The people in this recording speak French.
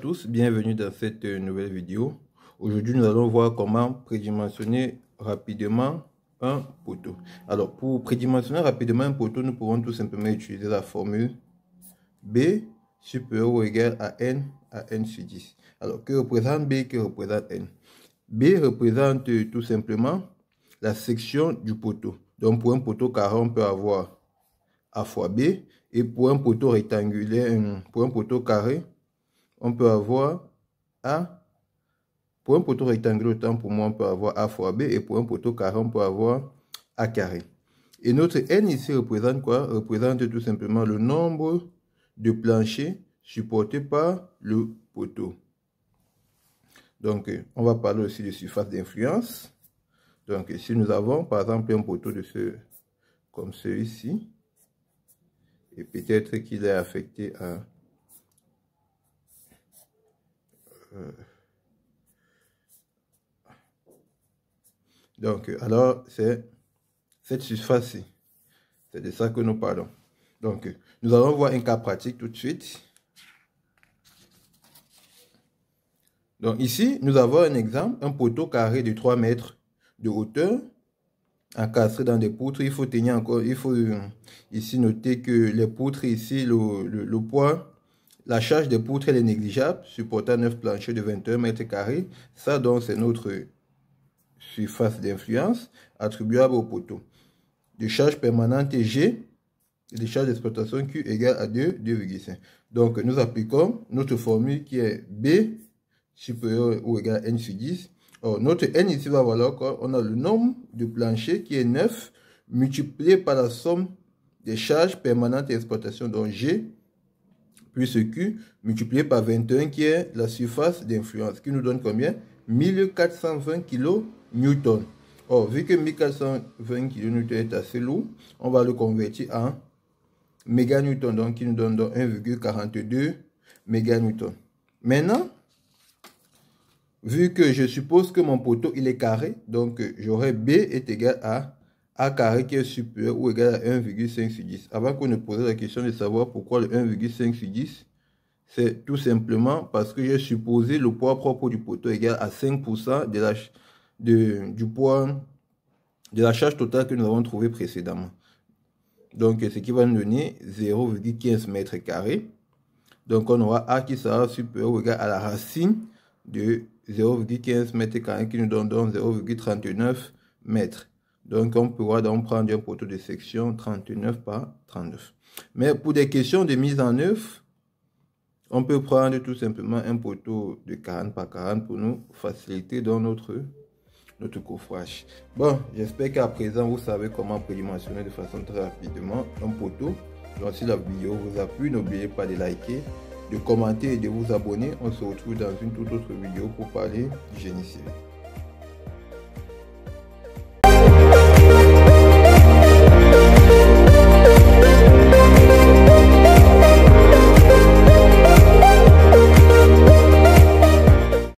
tous, bienvenue dans cette nouvelle vidéo. Aujourd'hui, nous allons voir comment prédimensionner rapidement un poteau. Alors, pour prédimensionner rapidement un poteau, nous pouvons tout simplement utiliser la formule B supérieur ou égal à n sur 10. Alors, que représente B, que représente n? B représente tout simplement la section du poteau. Donc, pour un poteau carré, on peut avoir A fois B. Et pour un poteau rectangulaire, pour un poteau carré, on peut avoir A. Pour un poteau rectangulaire, autant pour moi, on peut avoir A fois B. Et pour un poteau carré, on peut avoir A carré. Et notre N ici représente quoi? Représente tout simplement le nombre de planchers supportés par le poteau. Donc, on va parler aussi de surface d'influence. Donc, si nous avons, par exemple, un poteau comme celui-ci, et peut-être qu'il est affecté à donc, alors, c'est cette surface-ci. C'est de ça que nous parlons. Donc, nous allons voir un cas pratique tout de suite. Donc, ici, nous avons un exemple, un poteau carré de 3 mètres de hauteur, encastré dans des poutres. Il faut tenir encore, il faut ici noter que les poutres, ici, le poids, la charge des poutres, elle est négligeable, supportant 9 planchers de 21 mètres carrés. Ça, donc, c'est notre surface d'influence attribuable au poteau. De charge permanente G et de charge d'exploitation Q égale à 2,5. Donc, nous appliquons notre formule qui est B supérieur ou égal à N sur 10. Or, notre N ici va valoir quoi? On a le nombre de planchers qui est 9 multiplié par la somme des charges permanentes d'exploitation, donc G plus Q multiplié par 21 qui est la surface d'influence, qui nous donne combien? 1420 kN. Or, vu que 1420 kN est assez lourd, on va le convertir en méganewton, donc qui nous donne 1,42 méganewton. Maintenant, vu que je suppose que mon poteau il est carré, donc j'aurai B est égal à A carré qui est supérieur ou égal à 1,5 sur 10. Avant qu'on ne pose la question de savoir pourquoi le 1,5 sur 10, c'est tout simplement parce que j'ai supposé le poids propre du poteau égal à 5% du poids de la charge totale que nous avons trouvé précédemment. Donc, ce qui va nous donner 0,15 mètres carrés. Donc, on aura A qui sera supérieur ou égal à la racine de 0,15 mètres carrés qui nous donne donc 0,39 mètres. Donc, on pourra donc prendre un poteau de section 39 par 39. Mais pour des questions de mise en œuvre, on peut prendre tout simplement un poteau de 40 par 40 pour nous faciliter dans notre coffrage. Bon, j'espère qu'à présent, vous savez comment prédimensionner de façon très rapidement un poteau. Donc, si la vidéo vous a plu, n'oubliez pas de liker, de commenter et de vous abonner. On se retrouve dans une toute autre vidéo pour parler du génie civil.